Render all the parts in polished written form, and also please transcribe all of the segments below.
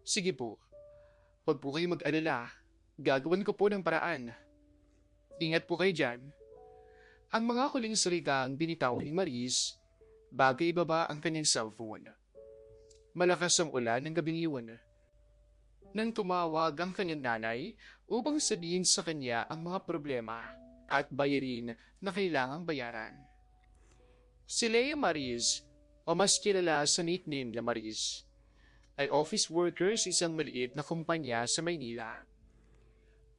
Sige po, huwag po kayo mag-alala. Gagawin ko po ng paraan. Ingat po kayo dyan. Ang mga huling salita ang binitaw ni Maris bago ibaba ang kanyang cellphone. Malakas ang ulan ng gabing iwan. Nang tumawag ang kanyang nanay upang sabihin sa kanya ang mga problema at bayarin na kailangang bayaran. Si Lea Maris, o mas kilala sa nickname na Maris, ay office worker sa isang maliit na kumpanya sa Maynila.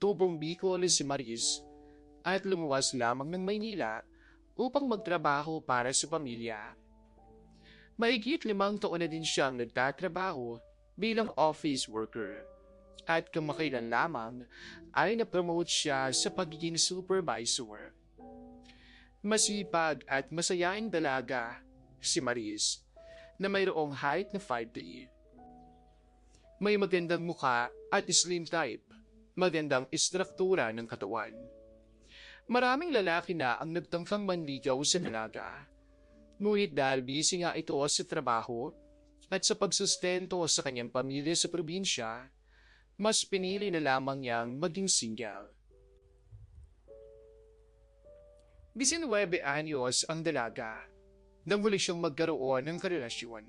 Tubong Bicol si Maris at lumuwas lamang ng Maynila upang magtrabaho para sa pamilya. Mahigit 5 taon na din siyang nagtatrabaho bilang office worker at kamakailan lamang ay na-promote siya sa pagiging supervisor. Masipag at masayaing dalaga si Maris na mayroong height na 5'3". May magandang mukha at slim type, magandang istruktura ng katawan. Maraming lalaki na ang nagtangkang manligaw sa dalaga. Ngunit dahil busy nga ito sa trabaho at sa pagsustento sa kanyang pamilya sa probinsya, mas pinili na lamang niyang maging single. 19 anyos ang dalaga nang muli siyang magkaroon ng karelasyon.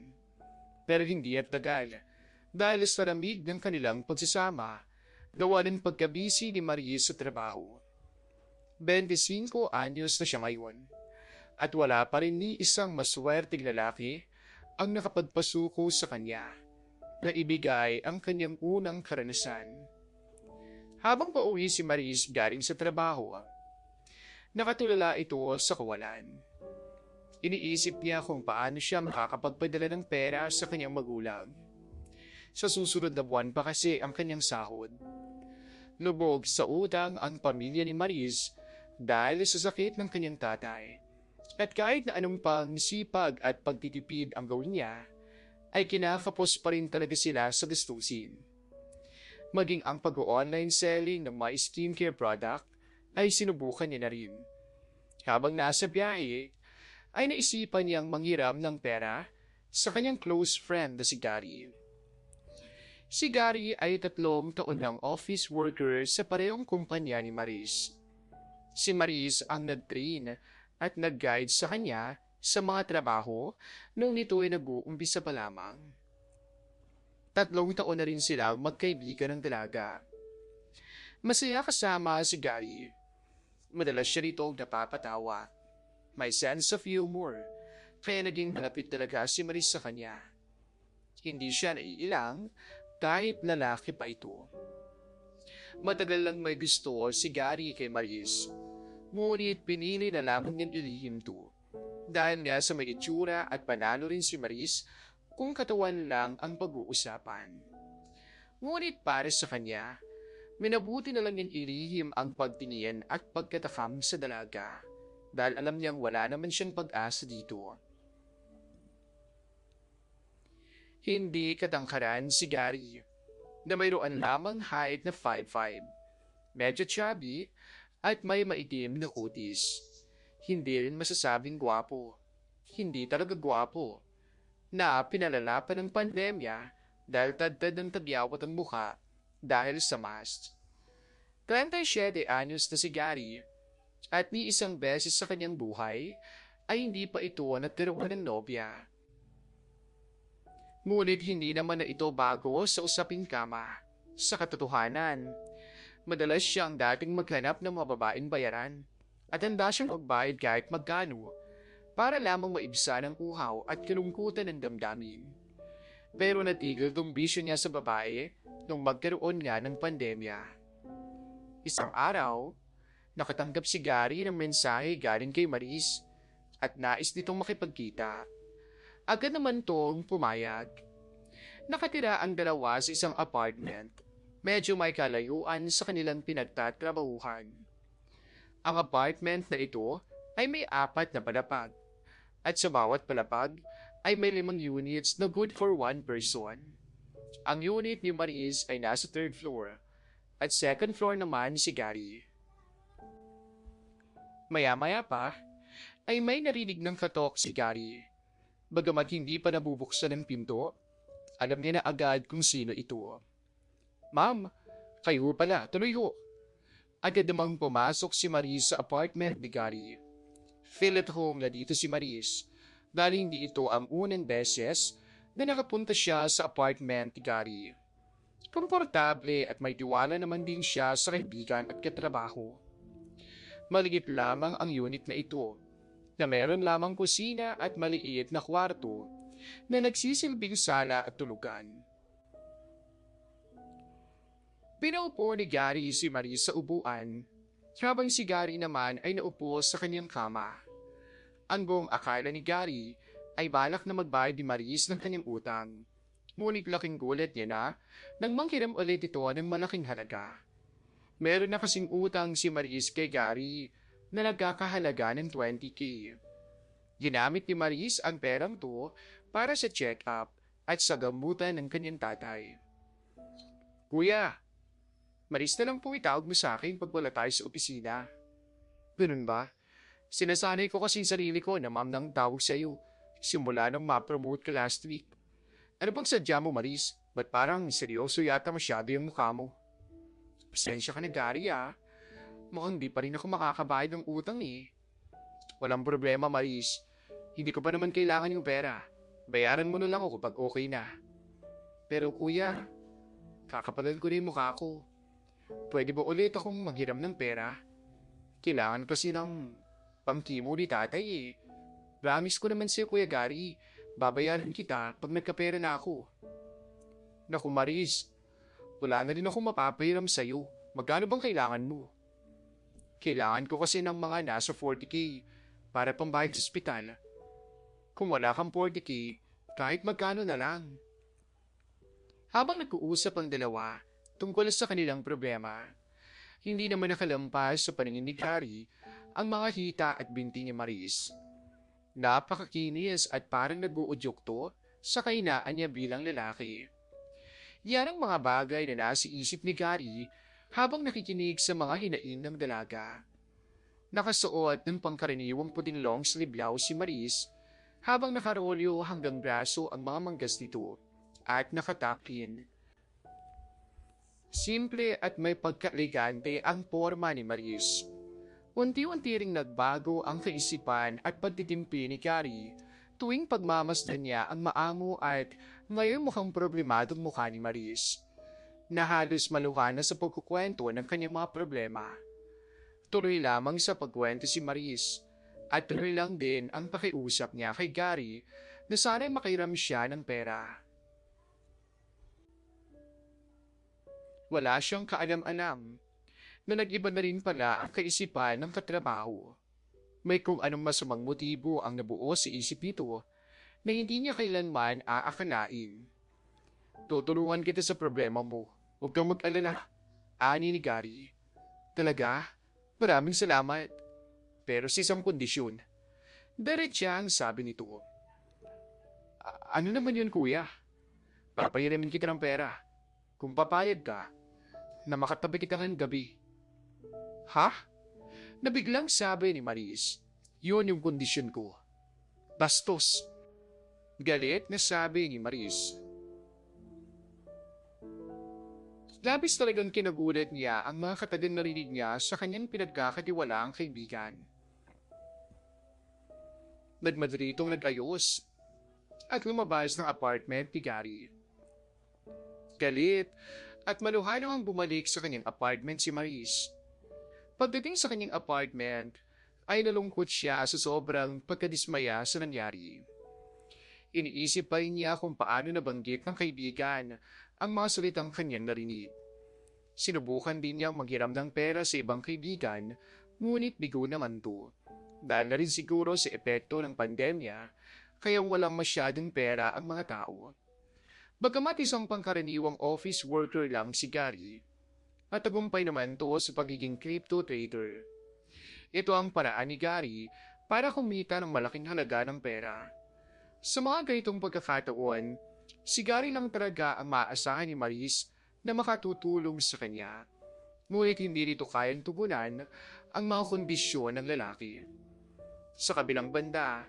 Pero hindi at tagal dahil sa lamig ng kanilang pagsasama gawa ng pagkabisi ni Marie sa trabaho. 25 anyos na siya ngayon at wala pa rin ni isang maswerteng lalaki ang nakapagpasuko sa kanya na ibigay ang kanyang unang karanasan. Habang pauwi si Maris galing sa trabaho, nakatulala ito sa kawalan. Iniisip niya kung paano siya makakapagpadala ng pera sa kanyang magulang. Sa susunod na buwan pa kasi ang kanyang sahod. Lubog sa utang ang pamilya ni Maris dahil sa sakit ng kanyang tatay. At kahit na anong pangsipag at pagtitipid ang gawin niya, ay kinakapos pa rin talaga sila sa gastusin. Maging ang pag-online selling ng mga skincare product ay sinubukan niya na rin. Habang nasa biyahe, ay naisipan niyang manghiram ng pera sa kanyang close friend na si Gary. Si Gary ay 3 taon ng office worker sa parehong kumpanya ni Maris. Si Maris ang nag-train at nag-guide sa kanya sa mga trabaho nung nito ay nag-uumpisa pa lamang. 3 taon na rin sila magkaibigan ng dalaga. Masaya kasama si Gary. Madalas siya rito napapatawa. May sense of humor, kaya naging malapit talaga si Maris sa kanya. Hindi siya naiilang kahit lalaki pa ito. Matagal lang may gusto si Gary kay Maris, ngunit pinili na lamang niyang ilihim to. Dahil nga sa may itsura at panalo rin si Maris kung katawan lang ang pag-uusapan. Ngunit para sa kanya, minabuti na lang niyang ilihim ang pagtingin at pagkatakam sa dalaga dahil alam niyang wala naman siyang pag-asa dito. Hindi katangkaran si Gary na mayroon lamang height na 5'5", medyo chubby at may maitim na kutis. Hindi rin masasabing gwapo. Hindi talaga gwapo. Na pinalala pa ng pandemya dahil tad-tad ng tabyawat ang mukha dahil sa mask. 37 anyos na si Gary at ni isang beses sa kanyang buhay ay hindi pa ito natiruan ng nobya. Ngunit hindi naman na ito bago sa usaping kama. Sa katotohanan, madalas siyang dating maghanap ng mga babaeng bayaran at handa siyang magbayad kahit magkano para lamang maibsa ng uhaw at kalungkutan ng damdamin. Pero natigil tong bisyo niya sa babae nung magkaroon nga ng pandemya. Isang araw, nakatanggap si Gary ng mensahe galing kay Maris at nais nitong makipagkita. Agad naman tong pumayag. Nakatira ang dalawa sa isang apartment. Medyo may kalayuan sa kanilang pinagtatrabahuhan. Ang apartment na ito ay may 4 na palapag. At sa bawat palapag ay may 5 units na good for 1 person. Ang unit ni Maris ay nasa 3rd floor at 2nd floor naman si Gary. Maya-maya pa ay may narinig ng katok si Gary. Bagamat hindi pa nabubuksan ang pinto, Alam niya na agad kung sino ito. Ma'am, kayo pala, tuloy ho. Agad namang pumasok si Maris sa apartment ni Gary. Feel at home na dito si Maris dahil hindi ito ang unang beses na nakapunta siya sa apartment ni Gary. Komportable at may tiwala naman din siya sa kaibigan at katrabaho. Maliit lamang ang unit na ito, na meron lamang kusina at maliit na kwarto na nagsisilbing sala at tulugan. Pinaupo ni Gary si Maris sa upuan, habang si Gary naman ay naupo sa kanyang kama. Ang buong akala ni Gary ay balak na magbayad ni Maris ng kanyang utang. Ngunit laking gulat niya na nang manghiram ulit ito ng malaking halaga. Meron na kasing utang si Maris kay Gary na nagkakahalaga ng 20K. Ginamit ni Maris ang perang to para sa check-up at sa gamutan ng kanyang tatay. Kuya, Maris na lang po itawag mo sa akin pag wala tayo sa opisina. Ganun ba? Sinasanay ko kasi sarili ko na ma'am nang tawag sa iyo simula nang ma-promote ka last week. Ano bang sadya mo, Maris? Ba't parang seryoso yata masyado yung mukha mo? Pasensya ka na, Gary, ah. Mukhang di pa rin ako makakabayad ng utang eh. Walang problema, Maris. Hindi ko pa naman kailangan yung pera. Bayaran mo na lang ako kapag okay na. Pero kuya, kakapalan ko na yung mukha ko. Pwede ba ulit akong manghiram ng pera? Kailangan kasi ng pamtimo ni tatay eh. Promise ko naman sa'yo, Kuya Gary. Babayaran kita pag nagkapera na ako. Naku, Maris. Wala na rin ako mapapahiram sa'yo. Magkano bang kailangan mo? Kailangan ko kasi ng mga nasa 40K para pambayad sa ospital. Kung wala kang 40K, kahit magkano na lang. Habang nag-uusap ang dalawa tungkol sa kanilang problema, hindi naman nakalampas sa paningin ni Gary ang mga hita at binti ni Maris. Napakakinis at parang nag-uudyok to sa kahinaan niya bilang lalaki. Yan ang mga bagay na nasa isip ni Gary habang nakikinig sa mga hinaing ng dalaga. Nakasuot ng pangkaraniwang puting long sleeve blouse si Maris habang nakarolyo hanggang braso ang mga manggas nito at nakatakin. Simple at may pagkaelegante ang forma ni Maris. Unti-unti ring nagbago ang kaisipan at pagtitimpi ni Gary tuwing pagmamasdan niya ang maamo at ngayon mukhang problemadong mukha ni Maris, na halos maluha na sa pagkukwento ng kanyang mga problema. Tuloy lamang sa pagkwento si Maris at tuloy lang din ang pakiusap niya kay Gary na sana'y makiram siya ng pera. Wala siyang kaalam-alam na nag-iba na rin pala ang kaisipan ng katrabaho. May kung anong masamang motibo ang nabuo sa isip nito na hindi niya kailanman aakalain. Tutulungan kita sa problema mo. Huwag kang mag-alala. Ani ni Gary. Talaga? Maraming salamat. Pero sa isang kondisyon. Diretsa ang sabi nito. Ano naman yun, kuya? Papahiramin kita ng pera. Kung papayag ka, na makatabi kita ng gabi. Ha? Nabiglang sabi ni Maris. Yun yung kondisyon ko. Bastos. Galit na sabi ni Maris. Labis talagang kinagulat niya ang mga katadang narinig niya sa kanyang pinagkakatiwalaang kaibigan. Nagmadritong nag-ayos at lumabas ng apartment ni Gary. Galit at maluhalang ang bumalik sa kanyang apartment si Maris. Pagdating sa kanyang apartment, ay nalungkot siya sa sobrang pagkadismaya sa nangyari. Iniisip pa rin niya kung paano nabanggit ng kaibigan ang mga salitang kanyang narinig. Sinubukan din niyang maghiram ng pera sa ibang kaibigan, ngunit bigo naman to. Dahil na rin siguro sa epekto ng pandemya, kaya walang masyadong pera ang mga tao. Bagamat isang pangkaraniwang office worker lang si Gary, at tagumpay naman to sa pagiging crypto trader. Ito ang paraan ni Gary para kumita ng malaking halaga ng pera. Sa mga ganitong pagkakataon, si Gary lang talaga ang maaasahan ni Maris na makatutulong sa kanya. Ngunit hindi rito kayang tugunan ang mga kondisyon ng lalaki. Sa kabilang banda,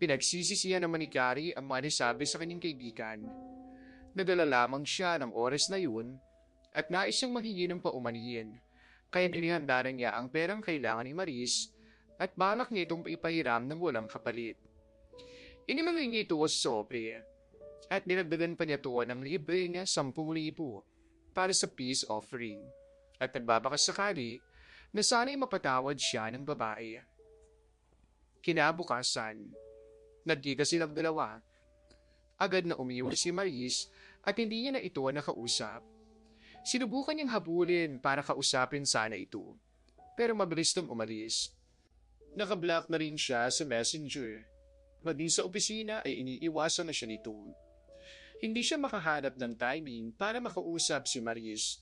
pinagsisisihan naman ni Gary ang mga nasabi sa kanyang kaibigan. Nadala lamang siya ng oras na yun at nais siyang manghingi ng paumanhin. Kaya inihanda na niya ang perang kailangan ni Maris at balak niya itong ipahiram ng walang kapalit. Inimangin ito sa sobre at dinagdagan pa niya ito ng libre niya 10,000 para sa peace offering at nagbabakas sakali na sana'y mapatawad siya ng babae. Kinabukasan, nagkita silang dalawa. Agad na umiwas si Maris at hindi niya na ito nakausap. Sinubukan niyang habulin para kausapin sana ito, pero mabilis nang umalis. Nakablock na rin siya sa messenger. Maging sa opisina ay iniiwasan na siya nito. Hindi siya makahanap ng timing para makausap si Maris.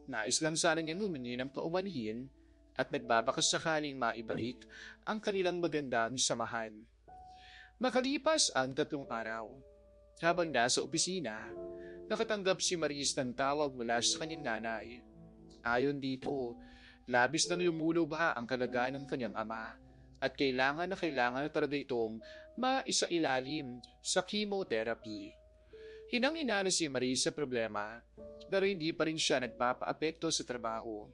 Nais lang sana niyang humingi ng paumanhin at nagbabakas sakaling maibalik ang kanilang magandang samahan. Makalipas ang 3 araw, habang nasa opisina, nakatanggap si Maris ng tawag mula sa kanyang nanay. Ayon dito, labis na lumulubha ang kalagayan ng kanyang ama at kailangan na talaga itong maisailalim sa chemotherapy. Hinang-hina na si Maris sa problema, pero hindi pa rin siya nagpapaapekto sa trabaho.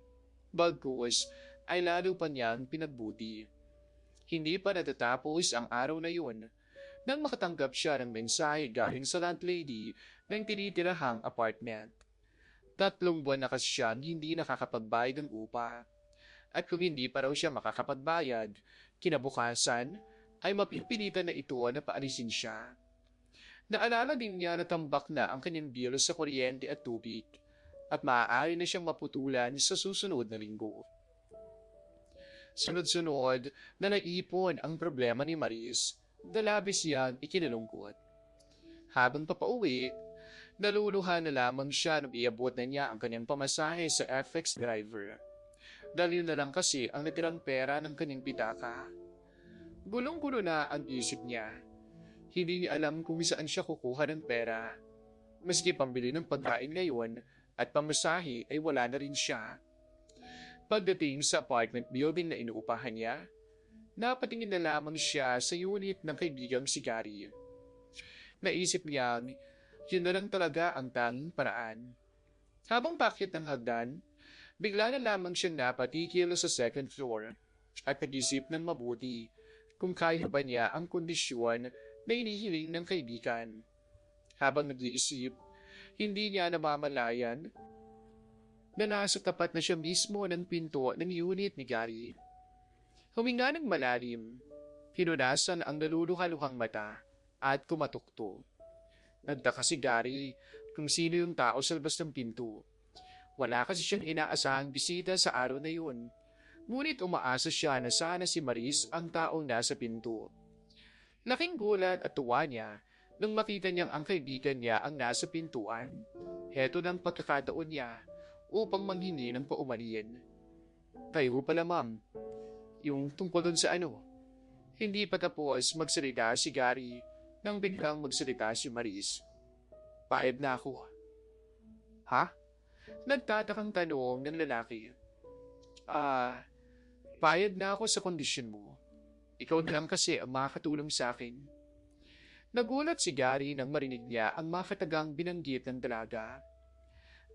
Bagkus ay lalo pa niyang pinagbuti. Hindi pa natatapos ang araw na yun nang makatanggap siya ng mensahe galing sa landlady ng tinitirahang apartment. 3 buwan na kasi siyang hindi nakakapagbayad ng upa. At kung hindi pa raw siya makakapagbayad, kinabukasan ay mapipilitan na ito na paalisin siya. Naalala din niya na tambak na ang kanyang bill sa kuryente at tubig at maaari na siyang maputulan sa susunod na linggo. Sunod-sunod na naipon ang problema ni Maris, dalabis siyang ikinalungkot. Habang papauwi, naluluhan na lamang siya nung iabot na niya ang kanyang pamasahe sa FX driver. Dahil na lang kasi ang natirang pera ng kanyang bitaka. Gulong-gulo na ang isip niya. Hindi niya alam kung saan siya kukuha ng pera. Maski pambili ng pagkain ngayon at pamasahe ay wala na rin siya. Pagdating sa apartment building na inuupahan niya, napatingin na lamang siya sa unit ng kaibigang si Gary. Naisip niya, yun na lang talaga ang tanging paraan. Habang pakyat ng hagdan, bigla na lamang siyang napatikil sa 2nd floor at nag-isip ng mabuti kung kaya ba niya ang kondisyon na inihiling ng kaibigan. Habang nag-iisip, hindi niya namamalayan na nasa tapat na siya mismo ng pinto ng unit ni Gary. Huminga ng malalim, hinunasan ang naluluhaluhang mata at kumatukto. Nagtaka si Gary kung sino yung tao sa labas ng pinto. Wala kasi siyang inaasahang bisita sa araw na yun. Ngunit umaasa siya na sana si Maris ang taong nasa pinto. Laking gulat at tuwa niya nung makita niyang ang kaibigan niya ang nasa pintuan. Heto ng pagkakataon niya upang manghingi ng paumanhin. Kayo pala ma'am, yung tungkol dun sa ano. Hindi pa tapos magsalita si Gary nang biglang magsalita si Maris. Payag na ako. Ha? Nagtatakang tanong ng lalaki. Payag na ako sa kondisyon mo. Ikaw na lang kasi ang makakatulong sa akin. Nagulat si Gary nang marinig niya ang makatagang binanggit ng dalaga.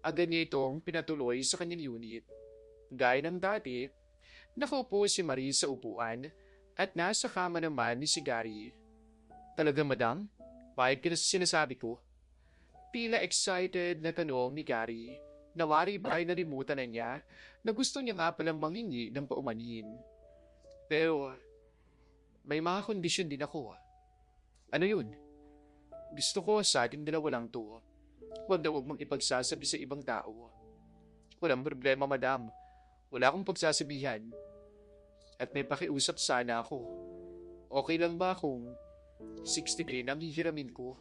Agad niya itong pinatuloy sa kanyang unit. Gaya ng dati, nakaupo si Maris sa upuan at nasa kama naman ni si Gary. Talaga madam? Payag ka na sa sinasabi ko? Tila excited na tanong ni Gary. Nawari ba ay nalimutan na niya na gusto niya nga palang manghingi ng paumanhin. Pero may mga kondisyon din ako. Ano yun? Gusto ko sa ating dalawa lang to. Huwag na huwag mong ipagsasabi sa ibang tao. Walang problema, madam. Wala akong pagsasabihan. At may pakiusap sana ako. Okay lang ba kung 60 ang hihiramin ko?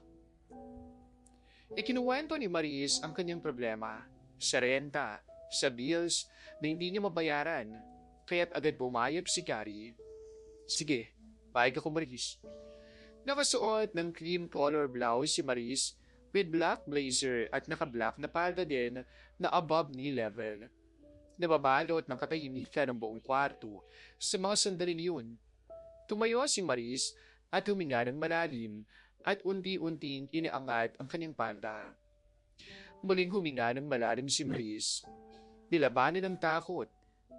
Ikinuwento ni Maris ang kanyang problema. Sa renta, sa bills na hindi niya mabayaran. Kaya't agad pumayag si Gary. Sige, payag ako Maris. Nakasuot ng cream color blouse si Maris with black blazer at naka-black na palda din na above knee level. Nababalot ng katahimikan ng buong kwarto sa mga sandali yun. Tumayo si Maris at huminga ng malalim at unti-unting iniangat ang kanyang panda. Muling huminga ng malalim si Maris. Nilabanan ng takot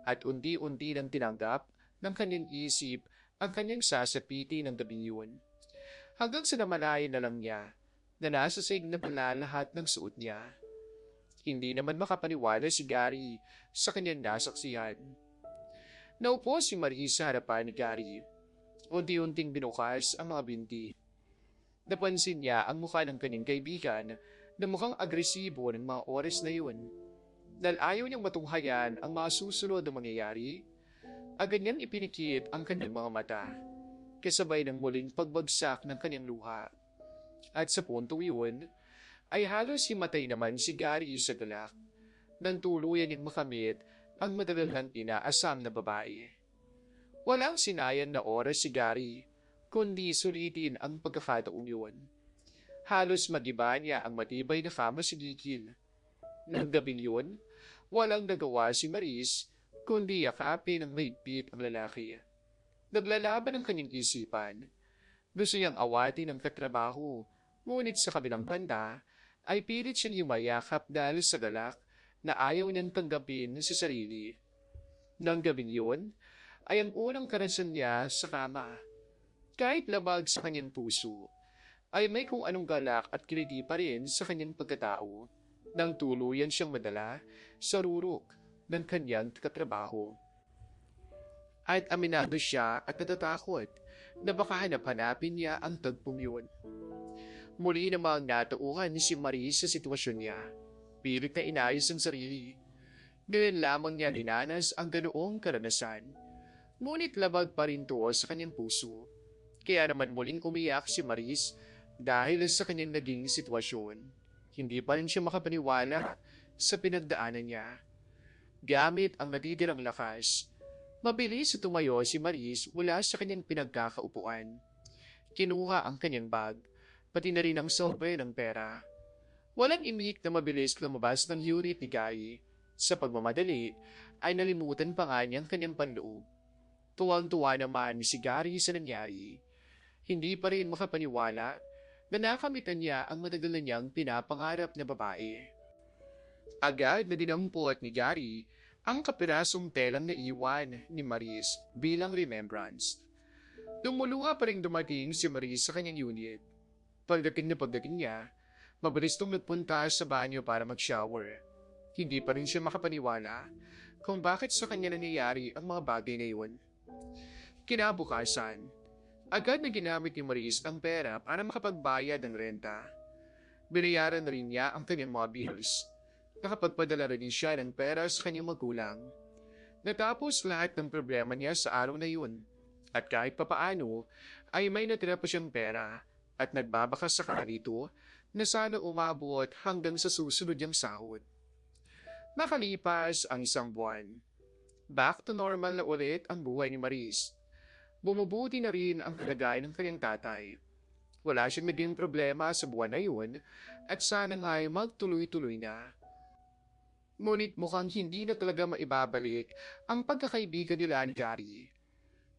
at unti-unti nang tinanggap ng kanyang isip ang kanyang sasapiti ng gabi yun. Hanggang sa namalayan na lang niya na nasa saig na pala lahat ng suot niya. Hindi naman makapaniwala si Gary sa kanyang nasaksihan. Naupo si Maris sa harapan ni Gary. Unti-unting binukas ang mga binti. Napansin niya ang mukha ng kanyang kaibigan na mukhang agresibo ng mga oras na yun. Dahil ayaw niyang matunghayan ang mga susunod na mangyayari, agad niyang ipinikit ang kanyang mga mata, kasabay ng muling pagbagsak ng kanyang luha. At sa punto iyon, ay halos himatay naman si Gary sa galak, nang tuluyan niyang makamit ang madalang inaasam na babae. Walang sinayan na oras si Gary, kundi sulitin ang pagkakataong yun. Halos magiba niya ang matibay na fama si Gigil. Nang gabing yun, walang nagawa si Maris, kundi yakapin ng mahigpit ang lalaki. Naglalaban ang kanyang isipan. Gusto niyang awatin ang katrabaho, ngunit sa kabilang banda, ay pilit siyang yumayakap dahil sa galak na ayaw niyang tanggapin sa sarili. Nang gabing yun, ay ang unang karasan niya sa kama. Kahit labag sa kanyang puso, ay may kung anong galak at kiliti pa rin sa kanyang pagkatao nang tuluyan siyang madala sa rurok ng kanyang katrabaho. At aminado siya at natatakot na baka hanap-hanapin niya ang tagpong yun. Muli namang natauhan si Marie sa sitwasyon niya. Pilit na inayos ang sarili. Ngayon lamang niya dinanas ang ganoong karanasan. Ngunit labag pa rin to sa kanyang puso. Kaya naman muling umiyak si Maris dahil sa kanyang naging sitwasyon. Hindi pa rin siya makapaniwala sa pinagdaanan niya. Gamit ang natitirang lakas, mabilis tumayo si Maris mula sa kanyang pinagkakaupuan. Kinuha ang kanyang bag, pati na rin ang sobre ng pera. Walang imik na mabilis lumabas ng unit ni Guy. Sa pagmamadali, ay nalimutan pa nga niyang kanyang panloob. Tuwang-tuwa naman si Gary sa nangyari. Hindi pa rin makapaniwala na nakamitan niya ang matagal na niyang pinapangarap na babae. Agad na dinampot ni Gary ang kapirasong telang naiwan ni Maris bilang remembrance. Lumuluha pa rin dumating si Maris sa kanyang unit. Pagdating niya, mabilis tong nagpunta sa banyo para mag-shower. Hindi pa rin siya makapaniwala kung bakit sa kanya nangyayari ang mga bagay na iyon. Kinabukasan, agad na ginamit ni Maris ang pera para makapagbayad ng renta. Binayaran na rin niya ang kanyang mga bills. Nakapagpadala rin siya ng pera sa kanyang magulang. Natapos lahat ng problema niya sa araw na yun. At kahit papaano, ay may natira pa siyang pera at nagbabakas sa karito na sana umabot hanggang sa susunod niyang sahod. Nakalipas ang isang buwan. Back to normal na ulit ang buhay ni Maris. Bumubuti na rin ang kalagayan ng kanyang tatay. Wala siyang naging problema sa buwan na yun at sana nga ay magtuloy-tuloy na. Ngunit mukhang hindi na talaga maibabalik ang pagkakaibigan nila ni Gary.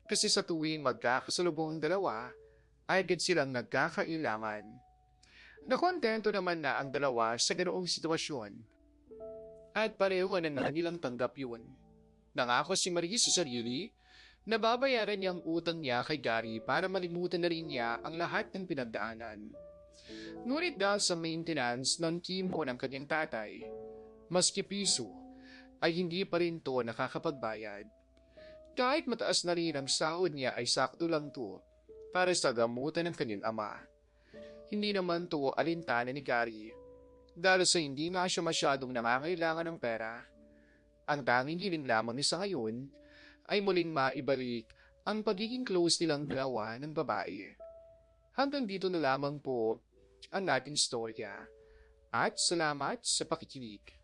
Kasi sa tuwing magkakasalubong ang dalawa, ay agad silang nagkakailangan. Nakontento naman na ang dalawa sa ganoong sitwasyon. At pareho na nilang tanggap yun. Nangako si Marie sa sarili na babayaran niya ang utang niya kay Gary para malimutan na rin niya ang lahat ng pinagdaanan. Ngunit dahil sa maintenance ng team ko ng kanyang tatay, maski piso, ay hindi pa rin to nakakapagbayad. Kahit mataas na rin ang sahod niya ay sakto lang to para sa gamutan ng kanyang ama. Hindi naman to alintana ni Gary dahil sa hindi nga siya masyadong nangangailangan ng pera. Ang tanging hiling lamang niya sa ngayon ay muling maibalik ang pagiging close nilang dalawa ng babae. Hanggang dito na lamang po ang ating storya. At salamat sa pakikinig.